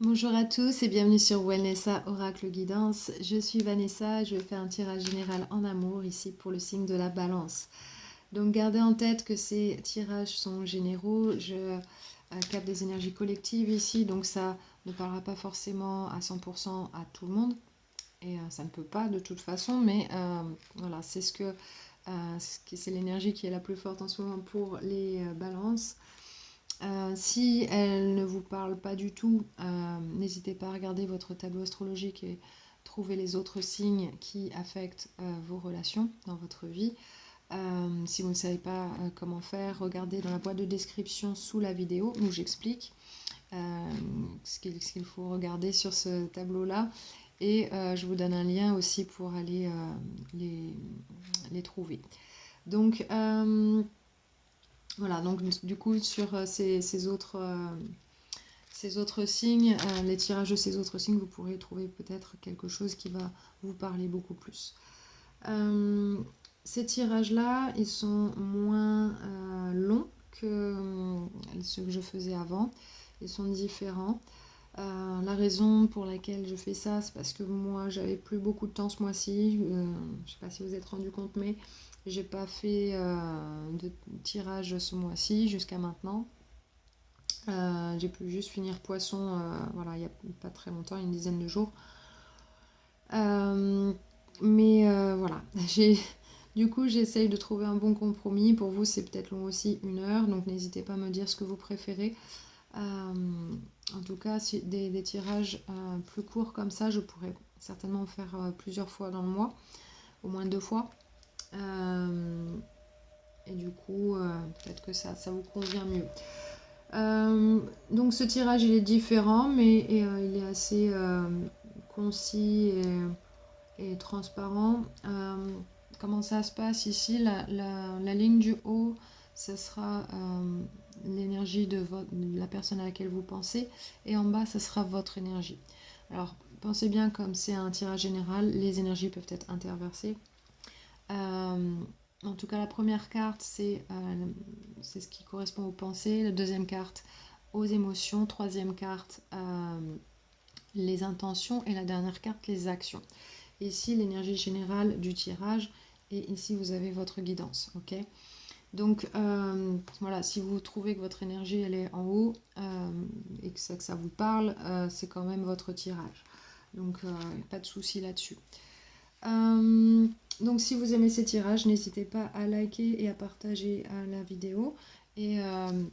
Bonjour à tous et bienvenue sur Wellnessa Oracle Guidance. Je suis Vanessa, je fais un tirage général en amour ici pour le signe de la Balance. Donc gardez en tête que ces tirages sont généraux, je capte des énergies collectives ici, donc ça ne parlera pas forcément à 100% à tout le monde, et ça ne peut pas de toute façon, mais voilà, c'est l'énergie qui est la plus forte en ce moment pour les balances. Si elle ne vous parle pas du tout, n'hésitez pas à regarder votre tableau astrologique et trouver les autres signes qui affectent vos relations dans votre vie. Si vous ne savez pas comment faire, regardez dans la boîte de description sous la vidéo où j'explique ce qu'il faut regarder sur ce tableau-là. Et je vous donne un lien aussi pour aller les trouver. Donc, voilà, donc du coup, sur ces autres signes, les tirages de ces autres signes, vous pourrez trouver peut-être quelque chose qui va vous parler beaucoup plus. Ces tirages-là, ils sont moins longs que ceux que je faisais avant. Ils sont différents. La raison pour laquelle je fais ça, c'est parce que moi, j'avais plus beaucoup de temps ce mois-ci. Je ne sais pas si vous êtes rendu compte, mais j'ai pas fait de tirage ce mois-ci jusqu'à maintenant. J'ai pu juste finir Poisson, voilà, il n'y a pas très longtemps, une dizaine de jours. Voilà, du coup, j'essaye de trouver un bon compromis. Pour vous, c'est peut-être long aussi, 1 heure, donc n'hésitez pas à me dire ce que vous préférez. En tout cas, si des tirages plus courts comme ça, je pourrais certainement en faire plusieurs fois dans le mois, au moins 2 fois. Et du coup, peut-être que ça vous convient mieux. Donc ce tirage, il est différent, mais il est assez concis et transparent. Comment ça se passe ici, la ligne du haut, ce sera l'énergie de la personne à laquelle vous pensez, et en bas, ce sera votre énergie. Alors, pensez bien, comme c'est un tirage général, les énergies peuvent être interversées. En tout cas, la première carte, c'est ce qui correspond aux pensées. La deuxième carte, aux émotions. Troisième carte, les intentions. Et la dernière carte, les actions. Ici, l'énergie générale du tirage. Et ici, vous avez votre guidance. Ok. Donc, voilà, si vous trouvez que votre énergie, elle est en haut et que ça vous parle, c'est quand même votre tirage. Donc, pas de souci là-dessus. Donc si vous aimez ces tirages, n'hésitez pas à liker et à partager la vidéo. Et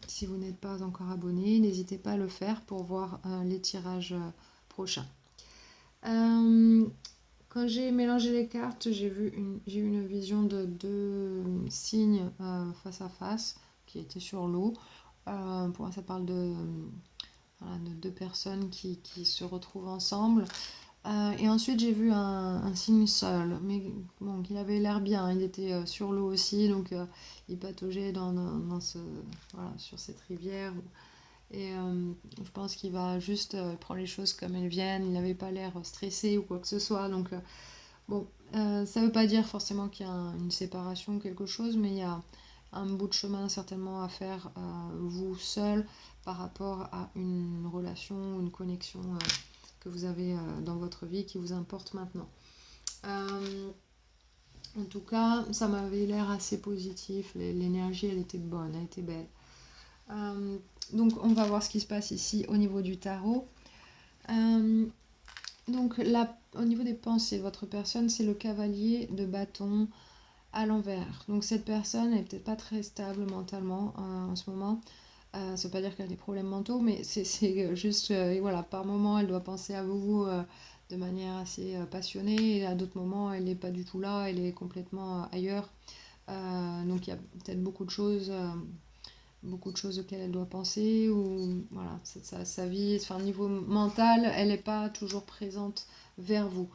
si vous n'êtes pas encore abonné, n'hésitez pas à le faire pour voir les tirages prochains. Quand j'ai mélangé les cartes, j'ai eu une vision de 2 signes face à face qui étaient sur l'eau. Pour moi, ça parle voilà, de 2 personnes qui se retrouvent ensemble. Et ensuite, j'ai vu un signe seul, mais bon, il avait l'air bien. Il était sur l'eau aussi, donc il pataugeait voilà, sur cette rivière. Et je pense qu'il va juste prendre les choses comme elles viennent. Il n'avait pas l'air stressé ou quoi que ce soit. Donc, bon, ça ne veut pas dire forcément qu'il y a une séparation ou quelque chose, mais il y a un bout de chemin certainement à faire vous seul par rapport à une relation ou une connexion que vous avez dans votre vie qui vous importe maintenant. En tout cas, ça m'avait l'air assez positif. L'énergie, elle était bonne, elle était belle. Donc, on va voir ce qui se passe ici au niveau du tarot. Donc, au niveau des pensées, votre personne, c'est le cavalier de bâton à l'envers. Donc, cette personne n'est peut-être pas très stable mentalement en ce moment. Ça ne veut pas dire qu'elle a des problèmes mentaux, mais c'est juste, voilà, par moment, elle doit penser à vous de manière assez passionnée, et à d'autres moments, elle n'est pas du tout là, elle est complètement ailleurs. Donc il y a peut-être beaucoup de choses auxquelles elle doit penser, ou voilà, sa vie, enfin, niveau mental, elle n'est pas toujours présente vers vous.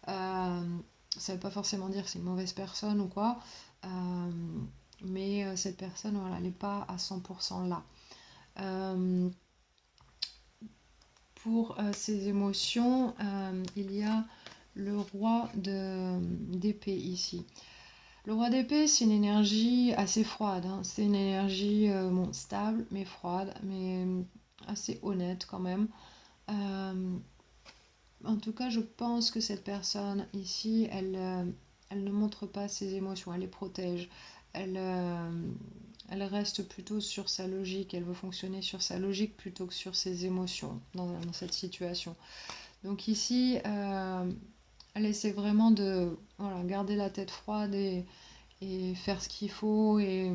Ça ne veut pas forcément dire que c'est une mauvaise personne ou quoi, mais cette personne, voilà, elle n'est pas à 100% là. Pour ces émotions, il y a le roi d'épée ici. Le roi d'épée, c'est une énergie assez froide. Hein. C'est une énergie stable, mais froide, mais assez honnête quand même. En tout cas, je pense que cette personne ici, elle ne montre pas ses émotions, elle les protège. Elle reste plutôt sur sa logique, elle veut fonctionner sur sa logique plutôt que sur ses émotions dans cette situation. Donc ici, elle essaie vraiment de garder la tête froide et faire ce qu'il faut et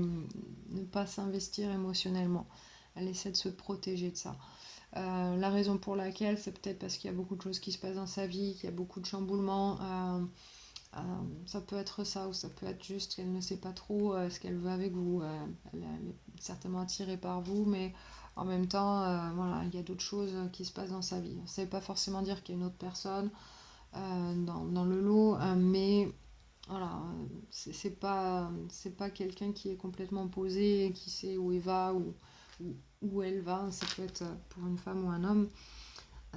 ne pas s'investir émotionnellement. Elle essaie de se protéger de ça. La raison pour laquelle, c'est peut-être parce qu'il y a beaucoup de choses qui se passent dans sa vie, qu'il y a beaucoup de chamboulements. Ça peut être ça, ou ça peut être juste qu'elle ne sait pas trop ce qu'elle veut avec vous. Elle est certainement attirée par vous, mais en même temps, il y a d'autres choses qui se passent dans sa vie. Ça ne veut pas forcément dire qu'il y a une autre personne dans le lot, mais voilà, c'est pas quelqu'un qui est complètement posé, qui sait où il va ou où elle va. Ça peut être pour une femme ou un homme.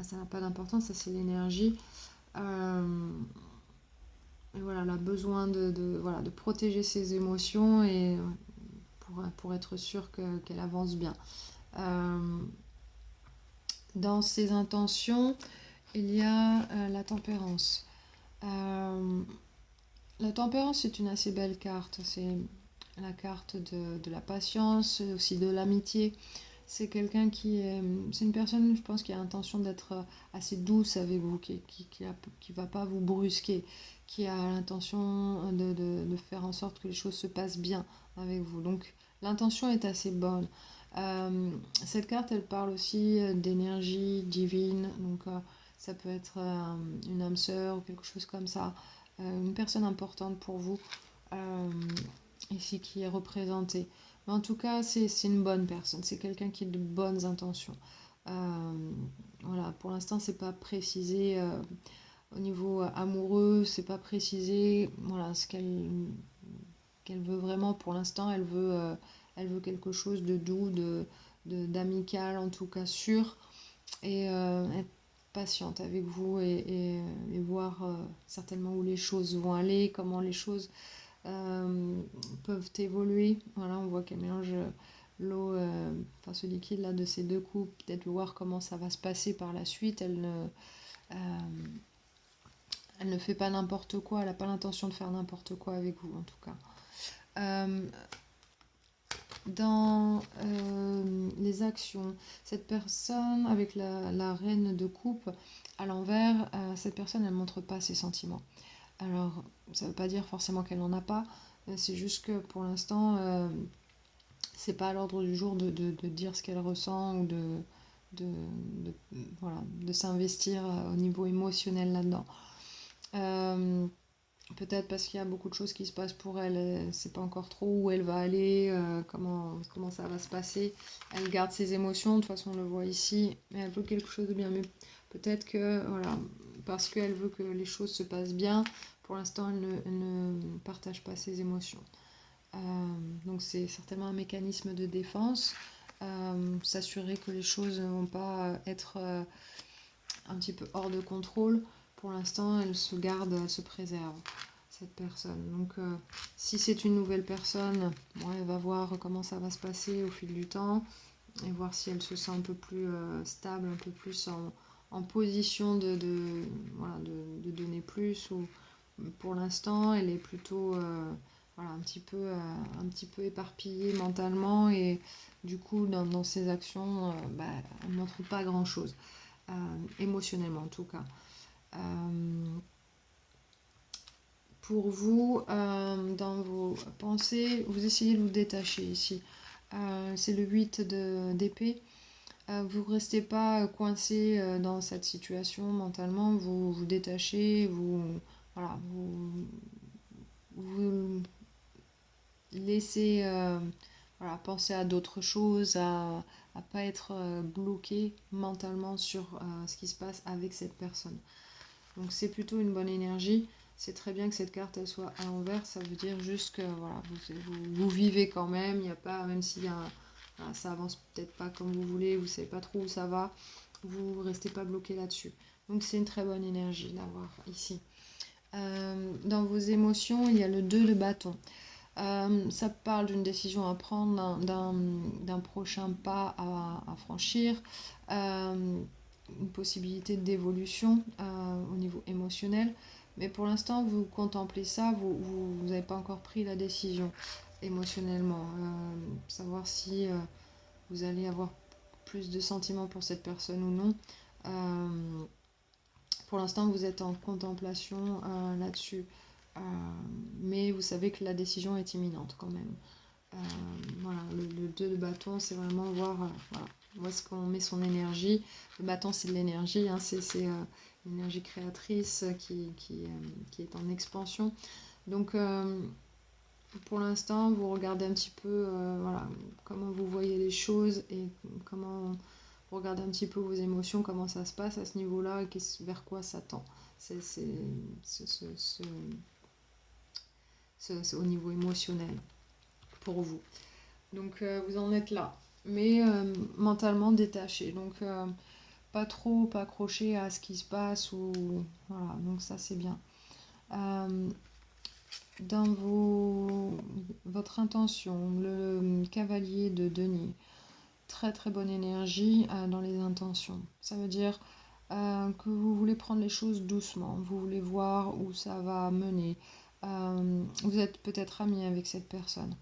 Ça n'a pas d'importance, ça c'est l'énergie. Et voilà, elle a besoin de protéger ses émotions et pour être sûre qu'elle avance bien. Dans ses intentions, il y a la tempérance. La tempérance, c'est une assez belle carte. C'est la carte de la patience, aussi de l'amitié. C'est quelqu'un c'est une personne, je pense, qui a l'intention d'être assez douce avec vous, qui va pas vous brusquer, qui a l'intention de faire en sorte que les choses se passent bien avec vous. Donc l'intention est assez bonne. Cette carte, elle parle aussi d'énergie divine, donc ça peut être une âme sœur ou quelque chose comme ça, une personne importante pour vous, ici qui est représentée. Mais en tout cas, c'est une bonne personne, c'est quelqu'un qui a de bonnes intentions. Voilà, pour l'instant, c'est pas précisé au niveau amoureux, c'est pas précisé voilà, ce qu'elle veut vraiment. Pour l'instant, elle veut quelque chose de doux, d'amical, en tout cas sûr, et être patiente avec vous et voir certainement où les choses vont aller, comment les choses peuvent évoluer. Voilà, on voit qu'elle mélange l'eau, enfin ce liquide là de ces deux coupes, peut-être voir comment ça va se passer par la suite. Elle ne fait pas n'importe quoi, elle n'a pas l'intention de faire n'importe quoi avec vous en tout cas. Dans les actions, cette personne avec la reine de coupe à l'envers, cette personne elle montre pas ses sentiments. Alors ça veut pas dire forcément qu'elle n'en a pas, c'est juste que pour l'instant c'est pas à l'ordre du jour de dire ce qu'elle ressent ou de s'investir au niveau émotionnel là-dedans. Peut-être parce qu'il y a beaucoup de choses qui se passent pour elle, elle sait pas encore trop où elle va aller, comment ça va se passer. Elle garde ses émotions, de toute façon on le voit ici, mais elle veut quelque chose de bien. Mais peut-être que, voilà, parce qu'elle veut que les choses se passent bien, pour l'instant elle ne partage pas ses émotions. Donc c'est certainement un mécanisme de défense, s'assurer que les choses ne vont pas être un petit peu hors de contrôle. Pour l'instant, elle se garde, elle se préserve, cette personne. Donc si c'est une nouvelle personne, bon, elle va voir comment ça va se passer au fil du temps et voir si elle se sent un peu plus stable, un peu plus en position de donner plus. Ou pour l'instant, elle est plutôt un petit peu éparpillée mentalement et du coup, dans ses actions, elle ne montre pas grand-chose, émotionnellement en tout cas. Pour vous, dans vos pensées, vous essayez de vous détacher ici. C'est le 8 d'épée. Vous ne restez pas coincé dans cette situation mentalement, vous vous détachez, vous laissez penser à d'autres choses, à ne pas être bloqué mentalement sur ce qui se passe avec cette personne. Donc c'est plutôt une bonne énergie. C'est très bien que cette carte elle soit à l'envers, ça veut dire juste que voilà, vous vivez quand même, il n'y a pas, même si ça avance peut-être pas comme vous voulez, vous ne savez pas trop où ça va, vous ne restez pas bloqué là-dessus. Donc c'est une très bonne énergie d'avoir ici. Dans vos émotions, il y a le 2 de bâton. Ça parle d'une décision à prendre, d'un prochain pas à franchir. une possibilité d'évolution au niveau émotionnel. Mais pour l'instant, vous contemplez ça, vous n'avez pas encore pris la décision émotionnellement. Savoir si vous allez avoir plus de sentiments pour cette personne ou non. Pour l'instant, vous êtes en contemplation là-dessus. Mais vous savez que la décision est imminente quand même. Voilà, le 2 de bâton, c'est vraiment voir voilà, où est-ce qu'on met son énergie. Le bâton, c'est de l'énergie, hein, c'est une énergie créatrice qui est en expansion. Donc, pour l'instant, vous regardez un petit peu voilà, comment vous voyez les choses et comment vous regardez un petit peu vos émotions, comment ça se passe à ce niveau-là et vers quoi ça tend. C'est au niveau émotionnel pour vous. Donc vous en êtes là, mais mentalement détaché. Donc pas trop accroché à ce qui se passe ou voilà. Donc ça c'est bien. Dans votre intention, le cavalier de denier, très très bonne énergie dans les intentions. Ça veut dire que vous voulez prendre les choses doucement, vous voulez voir où ça va mener. Vous êtes peut-être ami avec cette personne.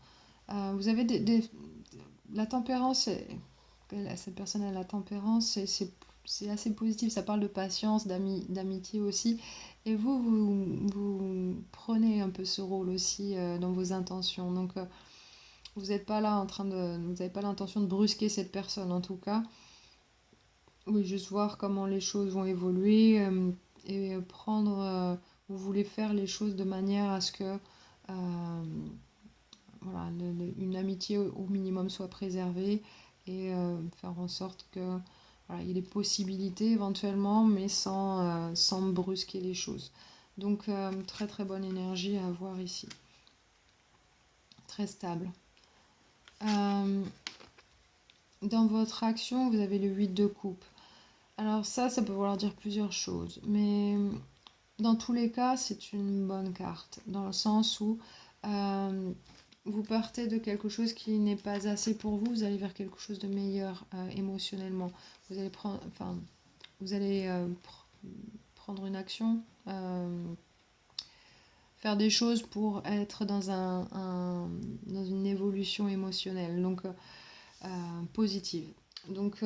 Vous avez la tempérance, cette personne a la tempérance, c'est assez positif, ça parle de patience, d'amitié aussi. Et vous prenez un peu ce rôle aussi dans vos intentions. Donc vous n'êtes pas là vous n'avez pas l'intention de brusquer cette personne en tout cas. Oui, juste voir comment les choses vont évoluer et vous voulez faire les choses de manière à ce que voilà, une amitié au minimum soit préservée et faire en sorte que voilà, il y ait des possibilités éventuellement, mais sans brusquer les choses. Donc très très bonne énergie à avoir ici. Très stable. Dans votre action, vous avez le 8 de coupe. Alors ça peut vouloir dire plusieurs choses, mais dans tous les cas, c'est une bonne carte, dans le sens où vous partez de quelque chose qui n'est pas assez pour vous, vous allez vers quelque chose de meilleur émotionnellement. Vous allez prendre une action, faire des choses pour être dans une évolution émotionnelle, donc positive. Donc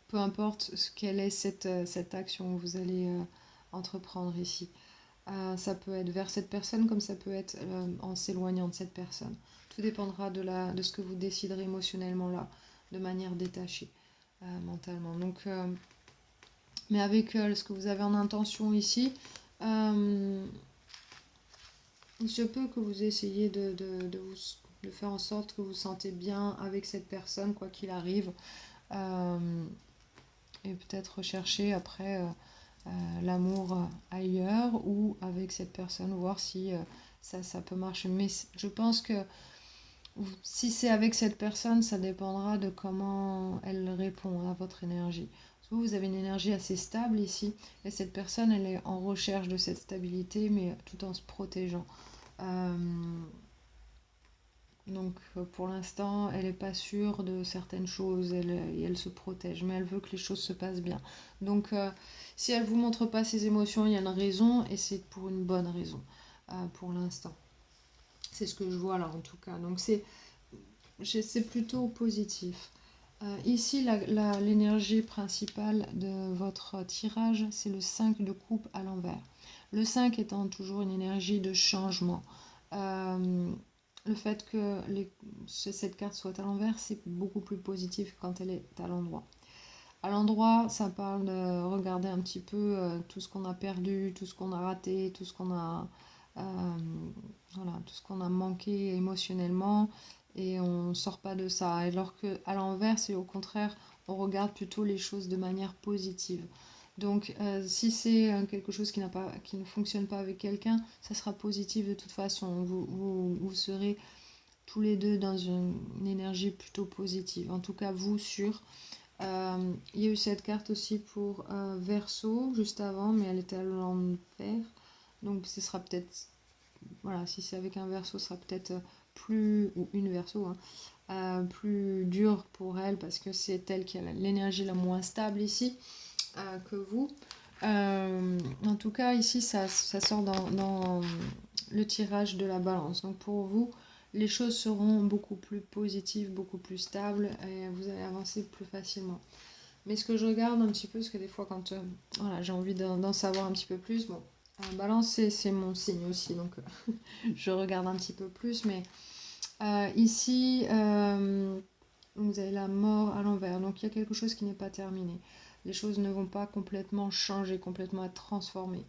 peu importe quelle est cette action que vous allez entreprendre ici. Ça peut être vers cette personne comme ça peut être en s'éloignant de cette personne. Tout dépendra de ce que vous déciderez émotionnellement là, de manière détachée, mentalement. Donc, mais avec ce que vous avez en intention ici, il se peut que vous essayiez de faire en sorte que vous vous sentez bien avec cette personne, quoi qu'il arrive. Et peut-être rechercher après l'amour ailleurs ou avec cette personne, voir si ça peut marcher. Mais je pense que si c'est avec cette personne, ça dépendra de comment elle répond à votre énergie. Vous avez une énergie assez stable ici, et cette personne, elle est en recherche de cette stabilité, mais tout en se protégeant. Donc pour l'instant, elle n'est pas sûre de certaines choses et elle se protège, mais elle veut que les choses se passent bien. Donc si elle ne vous montre pas ses émotions, il y a une raison et c'est pour une bonne raison pour l'instant. C'est ce que je vois là en tout cas. Donc c'est plutôt positif. Ici, l'énergie principale de votre tirage, c'est le 5 de coupe à l'envers. Le 5 étant toujours une énergie de changement. Le fait que cette carte soit à l'envers, c'est beaucoup plus positif quand elle est à l'endroit. À l'endroit, ça parle de regarder un petit peu tout ce qu'on a perdu, tout ce qu'on a raté, tout ce qu'on a, voilà, tout ce qu'on a manqué émotionnellement, et on ne sort pas de ça. Alors qu'à l'envers, c'est au contraire, on regarde plutôt les choses de manière positive. Donc si c'est quelque chose qui ne fonctionne pas avec quelqu'un, ça sera positif de toute façon. Vous serez tous les deux dans une énergie plutôt positive. En tout cas, vous sûr. Il y a eu cette carte aussi pour Verseau juste avant, mais elle était à l'envers. Donc ce sera peut-être, voilà, si c'est avec un Verseau, ce sera peut-être plus, ou une Verseau, hein, plus dur pour elle parce que c'est elle qui a l'énergie la moins stable ici que vous. En tout cas, ici, ça sort dans le tirage de la balance. Donc pour vous, les choses seront beaucoup plus positives, beaucoup plus stables et vous allez avancer plus facilement. Mais ce que je regarde un petit peu, parce que des fois quand voilà, j'ai envie d'en savoir un petit peu plus, bon, balance c'est mon signe aussi, donc je regarde un petit peu plus, mais ici, vous avez la mort à l'envers, donc il y a quelque chose qui n'est pas terminé. Les choses ne vont pas complètement changer, complètement être transformées.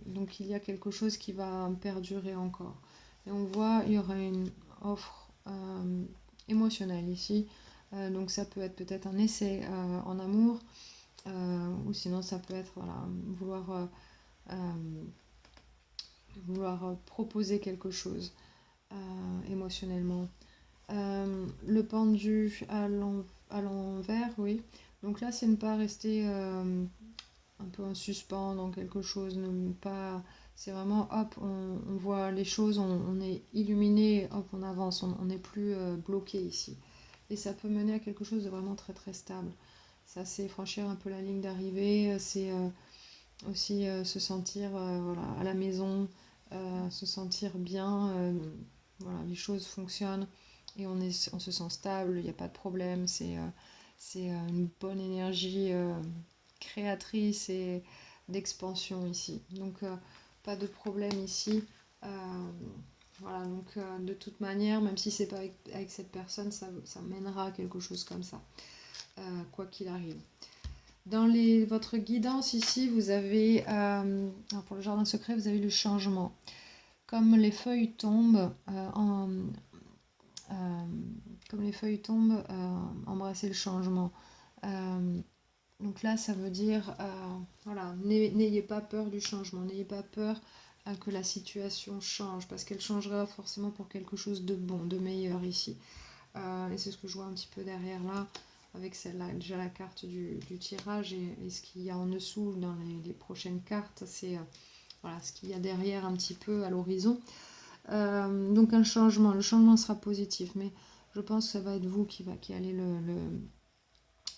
Donc il y a quelque chose qui va perdurer encore. Et on voit, il y aura une offre émotionnelle ici. Donc ça peut être peut-être un essai en amour, ou sinon ça peut être voilà, vouloir proposer quelque chose émotionnellement. Le pendu à l'envers, oui. Donc là, c'est ne pas rester un peu en suspens dans quelque chose, ne pas. C'est vraiment hop, on voit les choses, on est illuminé, hop, on avance, on n'est plus bloqué ici. Et ça peut mener à quelque chose de vraiment très très stable. Ça, c'est franchir un peu la ligne d'arrivée, c'est aussi se sentir voilà, à la maison, se sentir bien, voilà, les choses fonctionnent et on se sent stable, il n'y a pas de problème, c'est une bonne énergie créatrice et d'expansion ici. Donc pas de problème ici. Euh, voilà, donc de toute manière, même si c'est pas avec cette personne, ça mènera à quelque chose comme ça, quoi qu'il arrive. Dans votre guidance ici, vous avez, pour le jardin secret, vous avez le changement. Comme les feuilles tombent, embrasser le changement. Donc là, ça veut dire, voilà, n'ayez pas peur du changement, n'ayez pas peur que la situation change, parce qu'elle changera forcément pour quelque chose de bon, de meilleur ici. Et c'est ce que je vois un petit peu derrière là, avec celle-là, déjà la carte du tirage et ce qu'il y a en dessous dans les prochaines cartes, c'est voilà, ce qu'il y a derrière un petit peu à l'horizon. Donc un changement, le changement sera positif, mais je pense que ça va être vous qui allez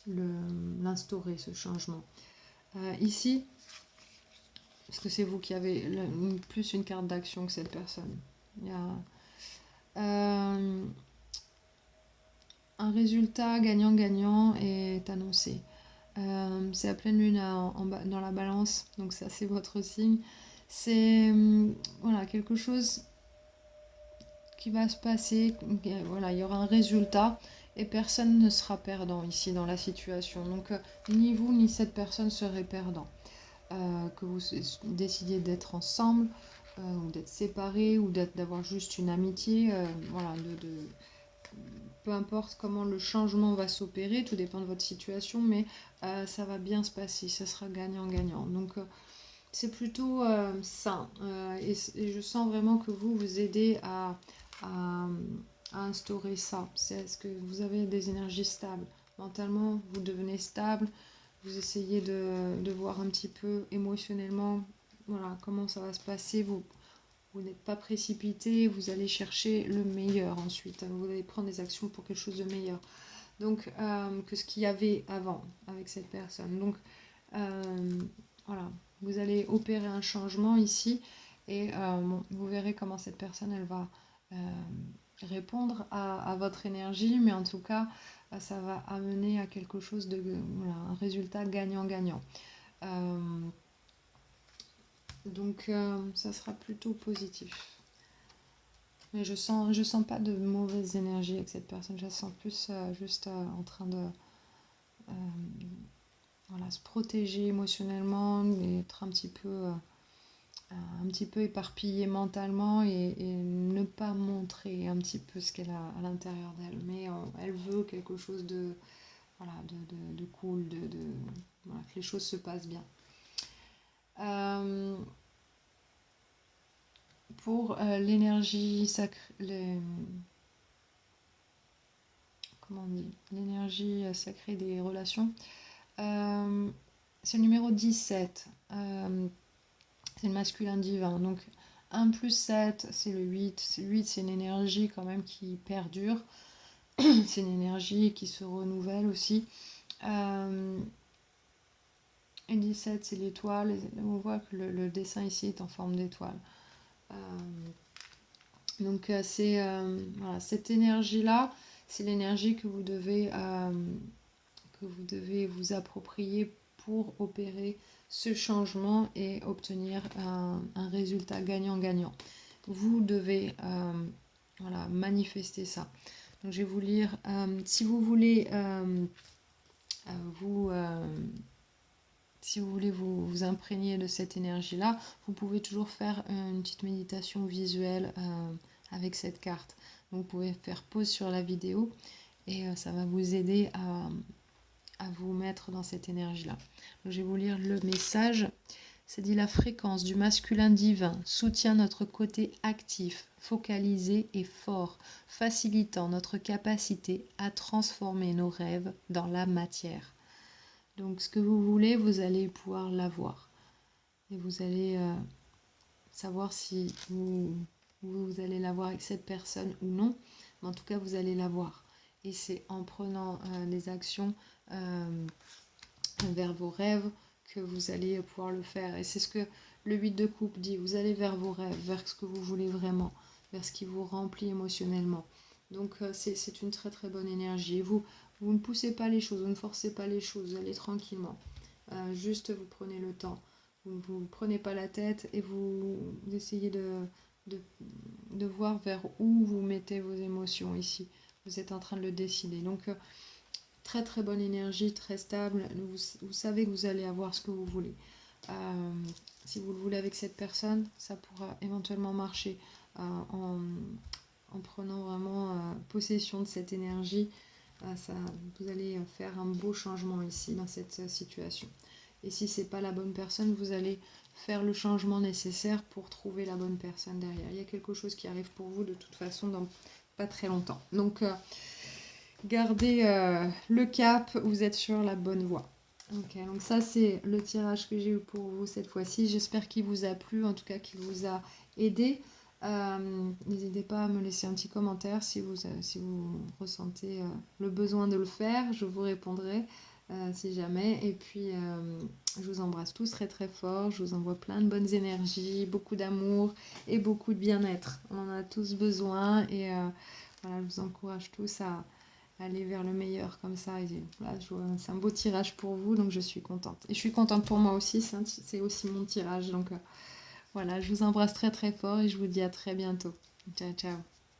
l'instaurer, ce changement. Ici, parce que c'est vous qui avez plus une carte d'action que cette personne. Il y a un résultat gagnant-gagnant est annoncé. C'est la pleine lune dans la balance, donc ça c'est votre signe. C'est voilà, quelque chose qui va se passer, voilà, il y aura un résultat et personne ne sera perdant ici dans la situation. Donc ni vous ni cette personne serez perdant. Que vous décidiez d'être ensemble, ou d'être séparés, ou d'avoir juste une amitié, voilà, peu importe comment le changement va s'opérer, tout dépend de votre situation, mais ça va bien se passer, ça sera gagnant-gagnant. Donc c'est plutôt sain, et je sens vraiment que vous aidez à instaurer ça. C'est ce que vous avez des énergies stables. Mentalement, vous devenez stable, vous essayez de voir un petit peu émotionnellement, voilà, comment ça va se passer. Vous n'êtes pas précipité, vous allez chercher le meilleur ensuite. Vous allez prendre des actions pour quelque chose de meilleur. Donc, que ce qu'il y avait avant avec cette personne. Donc, voilà, vous allez opérer un changement ici et bon, vous verrez comment cette personne, elle va répondre à votre énergie, mais en tout cas, ça va amener à quelque chose de, voilà, un résultat gagnant-gagnant. Donc ça sera plutôt positif. Mais je sens pas de mauvaise énergie avec cette personne. Je la sens plus juste en train de voilà, se protéger émotionnellement, être un petit peu éparpillée mentalement et ne pas montrer un petit peu ce qu'elle a à l'intérieur d'elle. Mais elle veut quelque chose de, voilà, de cool, voilà, que les choses se passent bien. Pour l'énergie sacrée, comment on dit, l'énergie sacrée des relations, c'est le numéro 17. C'est le masculin divin. Donc 1 plus 7, c'est le 8. 8, c'est une énergie quand même qui perdure. C'est une énergie qui se renouvelle aussi. Et 17, c'est l'étoile. On voit que le dessin ici est en forme d'étoile. Donc c'est voilà, cette énergie-là, c'est l'énergie que vous devez vous approprier pour opérer ce changement et obtenir un résultat gagnant-gagnant. Vous devez voilà, manifester ça. Donc je vais vous lire, si vous voulez vous... si vous voulez vous imprégner de cette énergie-là, vous pouvez toujours faire une petite méditation visuelle avec cette carte. Donc vous pouvez faire pause sur la vidéo et ça va vous aider à vous mettre dans cette énergie-là. Donc je vais vous lire le message. C'est dit: la fréquence du masculin divin soutient notre côté actif, focalisé et fort, facilitant notre capacité à transformer nos rêves dans la matière. Donc ce que vous voulez, vous allez pouvoir l'avoir. Et vous allez savoir si vous allez l'avoir avec cette personne ou non. Mais en tout cas, vous allez l'avoir. Et c'est en prenant des actions vers vos rêves que vous allez pouvoir le faire. Et c'est ce que le 8 de coupe dit. Vous allez vers vos rêves, vers ce que vous voulez vraiment, vers ce qui vous remplit émotionnellement. Donc c'est une très très bonne énergie. Vous ne poussez pas les choses, vous ne forcez pas les choses, vous allez tranquillement. Juste vous prenez le temps. Vous ne prenez pas la tête et vous essayez de voir vers où vous mettez vos émotions ici. Vous êtes en train de le décider. Donc très très bonne énergie, très stable. Vous savez que vous allez avoir ce que vous voulez. Si vous le voulez avec cette personne, ça pourra éventuellement marcher en prenant vraiment possession de cette énergie. Vous allez faire un beau changement ici dans cette situation. Et si c'est pas la bonne personne, vous allez faire le changement nécessaire pour trouver la bonne personne derrière. Il y a quelque chose qui arrive pour vous de toute façon dans pas très longtemps. Donc gardez le cap, vous êtes sur la bonne voie. Ok, donc ça c'est le tirage que j'ai eu pour vous cette fois-ci. J'espère qu'il vous a plu, en tout cas qu'il vous a aidé. N'hésitez pas à me laisser un petit commentaire si vous ressentez le besoin de le faire. Je vous répondrai si jamais. Et puis je vous embrasse tous très très fort. Je vous envoie plein de bonnes énergies, beaucoup d'amour et beaucoup de bien-être. On en a tous besoin et voilà, je vous encourage tous à aller vers le meilleur comme ça. Et voilà, c'est un beau tirage pour vous, donc je suis contente. Et je suis contente pour moi aussi, c'est aussi mon tirage. Donc voilà, je vous embrasse très très fort et je vous dis à très bientôt. Ciao, ciao.